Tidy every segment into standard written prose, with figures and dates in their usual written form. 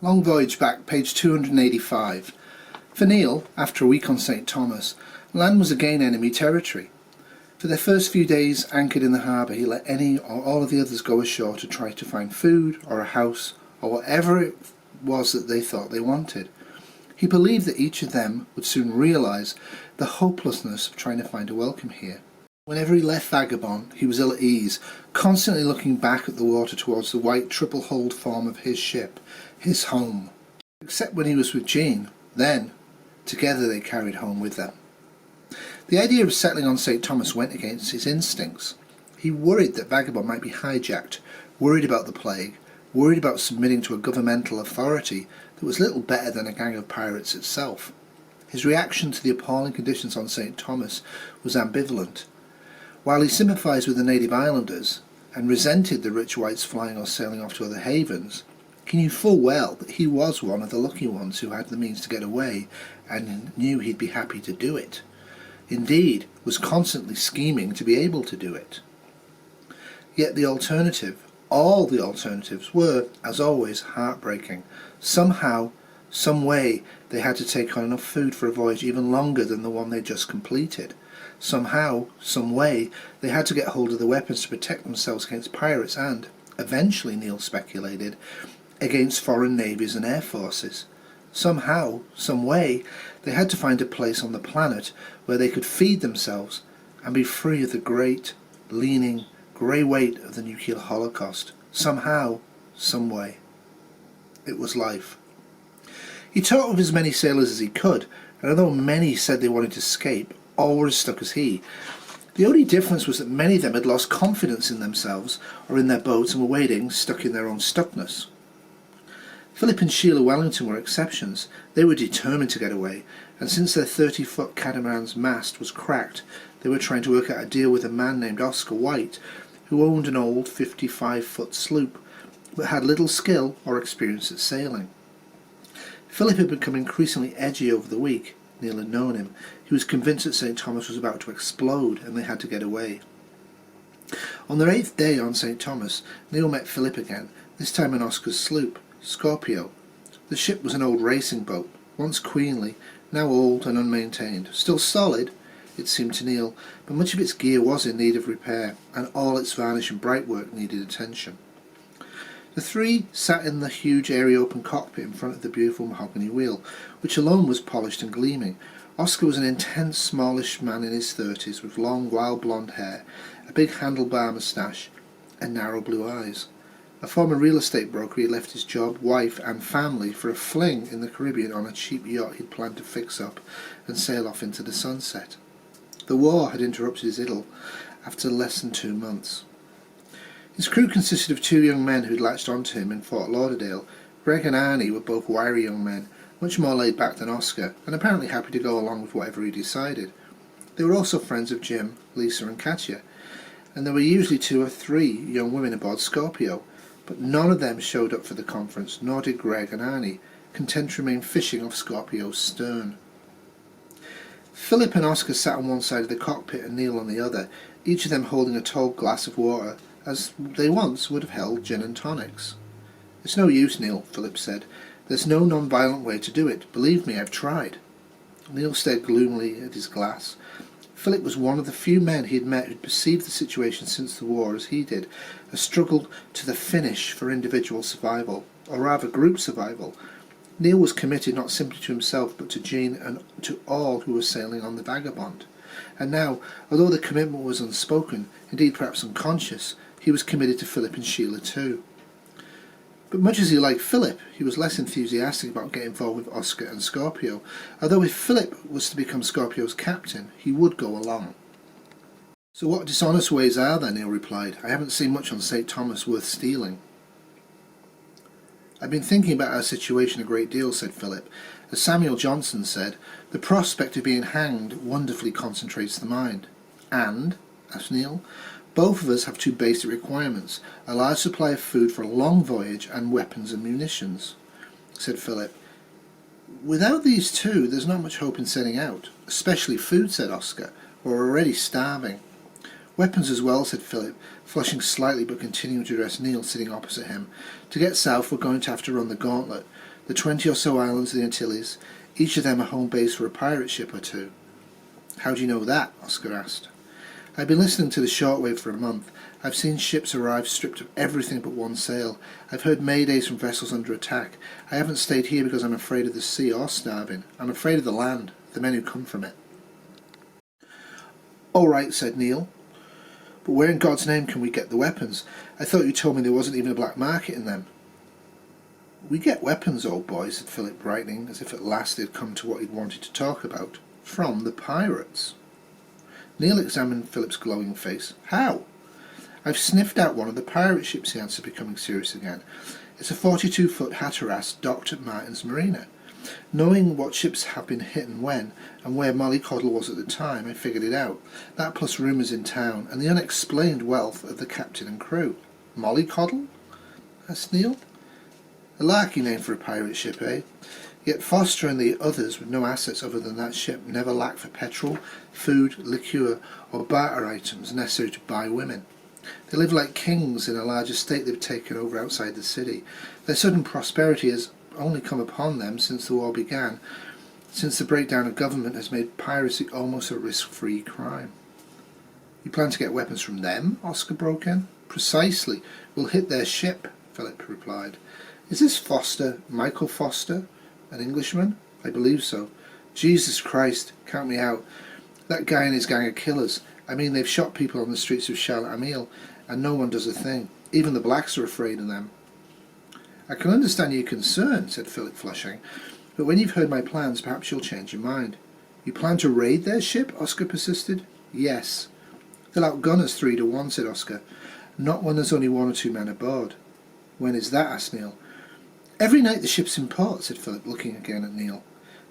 Long Voyage back, page 285. For Neil, after a week on St. Thomas, land was again enemy territory. For their first few days anchored in the harbour, he let any or all of the others go ashore to try to find food or a house or whatever it was that they thought they wanted. He believed that each of them would soon realise the hopelessness of trying to find a welcome here. Whenever he left Vagabond, he was ill at ease, constantly looking back at the water towards the white triple-hulled form of his ship, his home. Except when he was with Jean, then, together they carried home with them. The idea of settling on St. Thomas went against his instincts. He worried that Vagabond might be hijacked, worried about the plague, worried about submitting to a governmental authority that was little better than a gang of pirates itself. His reaction to the appalling conditions on St. Thomas was ambivalent. While he sympathised with the native islanders and resented the rich whites flying or sailing off to other havens, he knew full well that he was one of the lucky ones who had the means to get away and knew he'd be happy to do it. Indeed, was constantly scheming to be able to do it. Yet the alternative, all the alternatives, were, as always, heartbreaking. Somehow, some way, they had to take on enough food for a voyage even longer than the one they'd just completed. Somehow, some way, they had to get hold of the weapons to protect themselves against pirates and, eventually, Neil speculated, against foreign navies and air forces. Somehow, some way, they had to find a place on the planet where they could feed themselves and be free of the great, leaning, grey weight of the nuclear holocaust. Somehow, some way. It was life. He talked with as many sailors as he could, and although many said they wanted to escape, all were as stuck as he. The only difference was that many of them had lost confidence in themselves or in their boats and were waiting, stuck in their own stuckness. Philip and Sheila Wellington were exceptions. They were determined to get away, and since their 30-foot catamaran's mast was cracked, they were trying to work out a deal with a man named Oscar White, who owned an old 55-foot sloop, but had little skill or experience at sailing. Philip had become increasingly edgy over the week. Neil had known him. He was convinced that St. Thomas was about to explode and they had to get away. On their 8th day on St. Thomas, Neil met Philip again, this time on Oscar's sloop, Scorpio. The ship was an old racing boat, once queenly, now old and unmaintained. Still solid, it seemed to Neil, but much of its gear was in need of repair, and all its varnish and brightwork needed attention. The three sat in the huge airy open cockpit in front of the beautiful mahogany wheel, which alone was polished and gleaming. Oscar was an intense, smallish man in his 30s, with long, wild blonde hair, a big handlebar moustache, and narrow blue eyes. A former real estate broker, he had left his job, wife, and family for a fling in the Caribbean on a cheap yacht he'd planned to fix up and sail off into the sunset. The war had interrupted his idyll after less than 2 months. His crew consisted of 2 young men who'd latched onto him in Fort Lauderdale. Greg and Arnie were both wiry young men, much more laid back than Oscar, and apparently happy to go along with whatever he decided. They were also friends of Jim, Lisa and Katya, and there were usually 2 or 3 young women aboard Scorpio, but none of them showed up for the conference, nor did Greg and Arnie, content to remain fishing off Scorpio's stern. Philip and Oscar sat on one side of the cockpit and Neil on the other, each of them holding a tall glass of water, as they once would have held gin and tonics. "It's no use, Neil," Philip said. "There's no non-violent way to do it. Believe me, I've tried." Neil stared gloomily at his glass. Philip was one of the few men he had met who'd perceived the situation since the war as he did, a struggle to the finish for individual survival, or rather group survival. Neil was committed not simply to himself but to Jean and to all who were sailing on the Vagabond. And now, although the commitment was unspoken, indeed perhaps unconscious, he was committed to Philip and Sheila too. But much as he liked Philip, he was less enthusiastic about getting involved with Oscar and Scorpio, although if Philip was to become Scorpio's captain, he would go along. "So what dishonest ways are there?" Neil replied. "I haven't seen much on St. Thomas worth stealing." "I've been thinking about our situation a great deal," said Philip. "As Samuel Johnson said, the prospect of being hanged wonderfully concentrates the mind." "And?" asked Neil. "Both of us have 2 basic requirements, a large supply of food for a long voyage and weapons and munitions," said Philip. "Without these 2, there's not much hope in setting out. Especially food," said Oscar. "We're already starving." "Weapons as well," said Philip, flushing slightly but continuing to address Neil sitting opposite him. "To get south we're going to have to run the gauntlet. The 20 or so islands of the Antilles, each of them a home base for a pirate ship or two. How do you know that? Oscar asked. I've been listening to the shortwave for a month. I've seen ships arrive stripped of everything but one sail. I've heard maydays from vessels under attack. I haven't stayed here because I'm afraid of the sea or starving. I'm afraid of the land, the men who come from it. All right, said Neil. But where in God's name can we get the weapons? I thought you told me there wasn't even a black market in them. We get weapons, old boy, said Philip, brightening, as if at last they had come to what he'd wanted to talk about. From the pirates. Neil examined Philip's glowing face. How? I've sniffed out one of the pirate ships, he answered, becoming serious again. It's a 42-foot Hatteras docked at Martin's Marina. Knowing what ships have been hit and when, and where Mollycoddle was at the time, I figured it out. That plus rumours in town, and the unexplained wealth of the captain and crew. Mollycoddle? asked Neil. A larky name for a pirate ship, eh? Yet Foster and the others with no assets other than that ship never lack for petrol, food, liqueur, or barter items necessary to buy women. They live like kings in a large estate they've taken over outside the city. Their sudden prosperity has only come upon them since the war began, since the breakdown of government has made piracy almost a risk-free crime. You plan to get weapons from them? Oscar broke in. Precisely. We'll hit their ship, Philip replied. Is this Foster, Michael Foster, an Englishman? I believe so. Jesus Christ, count me out. That guy and his gang are killers. I mean, they've shot people on the streets of Charlotte Amil, and no one does a thing. Even the blacks are afraid of them. I can understand your concern, said Philip, flushing, but when you've heard my plans, perhaps you'll change your mind. You plan to raid their ship? Oscar persisted. Yes. They'll outgun us 3-1, said Oscar. Not when there's only 1 or 2 men aboard. When is that? Asked Neil. Every night the ship's in port, said Philip, looking again at Neil.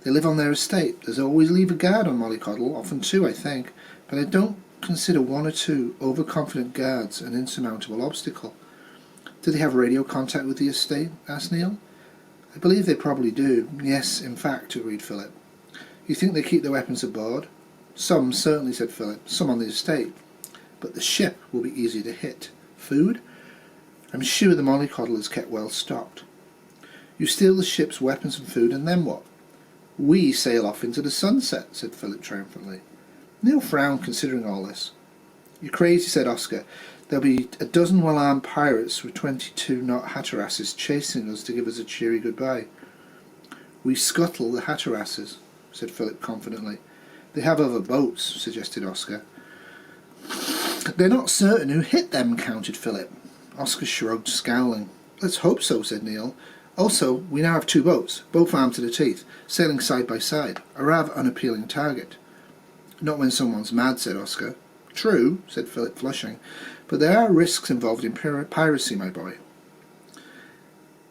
They live on their estate. There's always leave a guard on Mollycoddle, often 2, I think, but I don't consider 1 or 2 overconfident guards an insurmountable obstacle. Do they have radio contact with the estate? Asked Neil. I believe they probably do. Yes, in fact, agreed Philip. You think they keep their weapons aboard? Some, certainly, said Philip. Some on the estate. But the ship will be easy to hit. Food? I'm sure the Mollycoddle is kept well stocked. You steal the ship's weapons and food, and then what? We sail off into the sunset, said Philip triumphantly. Neil frowned, considering all this. You're crazy, said Oscar. There'll be a dozen well-armed pirates with 22-knot Hatterasses chasing us to give us a cheery goodbye. We scuttle the Hatterasses, said Philip confidently. They have other boats, suggested Oscar. They're not certain who hit them, countered Philip. Oscar shrugged, scowling. Let's hope so, said Neil. Also, we now have 2 boats, both armed to the teeth, sailing side by side, a rather unappealing target. Not when someone's mad, said Oscar. True, said Philip, flushing, but there are risks involved in piracy, my boy.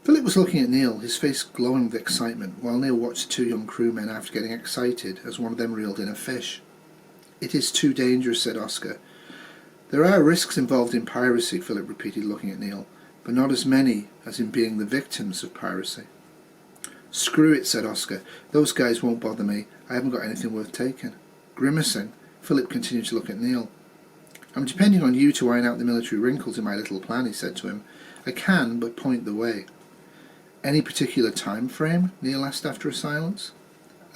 Philip was looking at Neil, his face glowing with excitement, while Neil watched the 2 young crewmen after getting excited as one of them reeled in a fish. It is too dangerous, said Oscar. There are risks involved in piracy, Philip repeated, looking at Neil, but not as many as in being the victims of piracy. Screw it, said Oscar. Those guys won't bother me. I haven't got anything worth taking. Grimacing, Philip continued to look at Neil. I'm depending on you to iron out the military wrinkles in my little plan, he said to him. I can but point the way. Any particular time frame? Neil asked after a silence.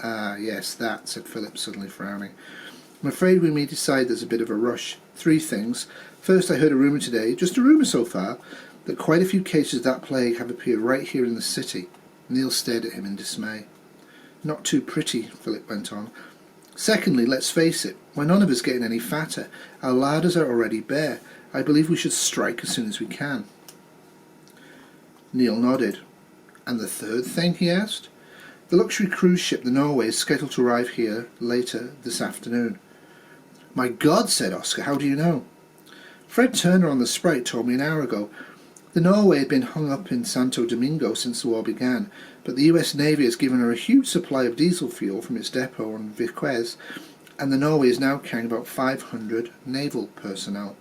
Ah, yes, that, said Philip, suddenly frowning. I'm afraid we may decide there's a bit of a rush. 3 things. First, I heard a rumour today, just a rumour so far, that quite a few cases of that plague have appeared right here in the city. Neil stared at him in dismay. Not too pretty, Philip went on. Secondly, let's face it, we're none of us getting any fatter. Our larders are already bare. I believe we should strike as soon as we can. Neil nodded. And the third thing, he asked? The luxury cruise ship, the Norway, is scheduled to arrive here later this afternoon. My God, said Oscar, how do you know? Fred Turner on the Sprite told me an hour ago. The Norway had been hung up in Santo Domingo since the war began, but the US Navy has given her a huge supply of diesel fuel from its depot on Viquez, and the Norway is now carrying about 500 naval personnel.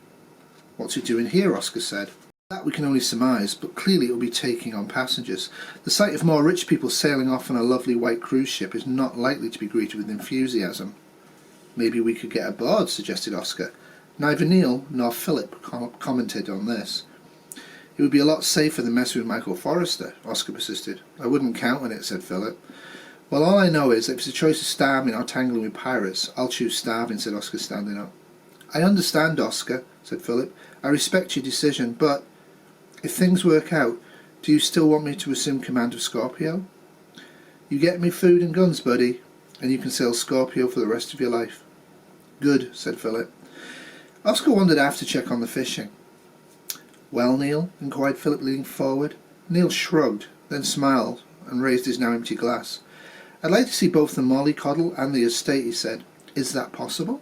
What's it doing here? Oscar said. That we can only surmise, but clearly it will be taking on passengers. The sight of more rich people sailing off on a lovely white cruise ship is not likely to be greeted with enthusiasm. Maybe we could get aboard, suggested Oscar. Neither Neil nor Philip commented on this. It would be a lot safer than messing with Michael Forrester, Oscar persisted. I wouldn't count on it, said Philip. Well, all I know is that if it's a choice of starving or tangling with pirates, I'll choose starving, said Oscar, standing up. I understand, Oscar, said Philip. I respect your decision, but if things work out, do you still want me to assume command of Scorpio? You get me food and guns, buddy, and you can sail Scorpio for the rest of your life. Good, said Philip. Oscar wandered aft to check on the fishing. Well, Neil? Inquired Philip, leaning forward. Neil shrugged, then smiled, and raised his now empty glass. I'd like to see both the mollycoddle and the estate, he said. Is that possible?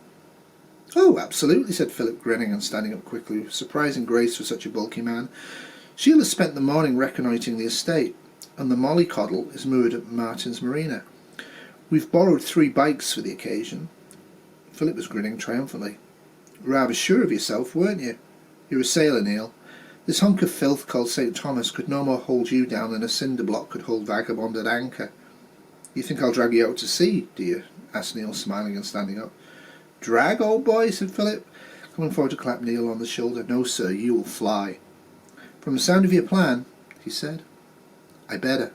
Oh, absolutely, said Philip, grinning and standing up quickly, with surprising grace for such a bulky man. Sheila spent the morning reconnoitring the estate, and the mollycoddle is moored at Martin's Marina. We've borrowed 3 bikes for the occasion. Philip was grinning triumphantly. Rather sure of yourself, weren't you? You're a sailor, Neil. This hunk of filth called St. Thomas could no more hold you down than a cinder block could hold Vagabond at anchor. You think I'll drag you out to sea, do you? Asked Neil, smiling and standing up. Drag, old boy, said Philip, coming forward to clap Neil on the shoulder. No, sir, you will fly. From the sound of your plan, he said. I better.